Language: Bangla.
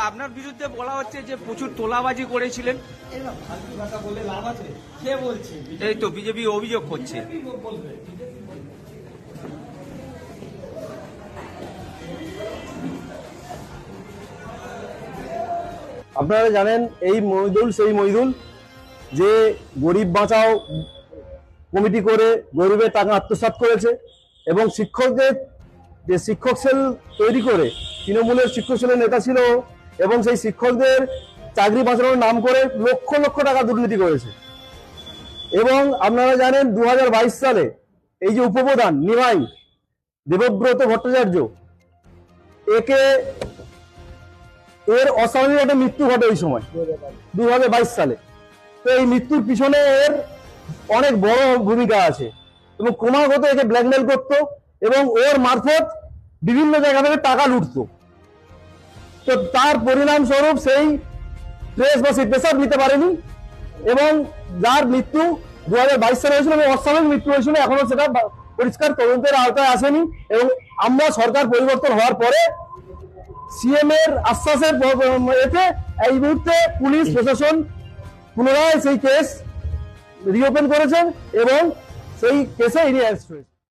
আপনার বিরুদ্ধে বলা হচ্ছে যে প্রচুর তোলাবাজি করেছিলেন। এই তো বিজেপি অভিযোগ করছে। আপনারা জানেন এই মহিদুল সেই মহিদুল যে গরিব বাঁচাও কমিটি করে গরিবের টাকা আত্মসাৎ করেছে এবং শিক্ষকদের যে শিক্ষক সেল তৈরি করে তৃণমূলের শিক্ষক সেলের নেতা ছিল এবং সেই শিক্ষকদের চাকরি বাঁচানোর নাম করে লক্ষ লক্ষ টাকা দুর্নীতি করেছে। এবং আপনারা জানেন 2022 সালে এই যে উপপ্রধান নিমাই দেবব্রত ভট্টাচার্য এর অস্বাভাবিক একটা মৃত্যু ঘটে ওই সময় 2022 সালে। তো এই মৃত্যুর পিছনে এর অনেক বড় ভূমিকা আছে এবং ক্রমাগত একে ব্ল্যাকমেল করত এবং ওর মারফত বিভিন্ন জায়গা থেকে টাকা লুটতো। তো তার পরিণাম স্বরূপ সেই প্রেস বা সেই পেশাব নিতে পারেনি এবং যার মৃত্যু 2022 সালে হয়েছিল এবং অস্বাভাবিক মৃত্যু হয়েছিল, এখনো সেটা পরিষ্কার তদন্তের আওতায় আসেনি। এবং আমরা সরকার পরিবর্তন হওয়ার পরে সিএম এর আশ্বাসের এতে এই মুহূর্তে পুলিশ প্রশাসন পুনরায় সেই কেস রিওপেন করেছেন এবং সেই কেসে ইনি অ্যারেস্ট হয়েছে।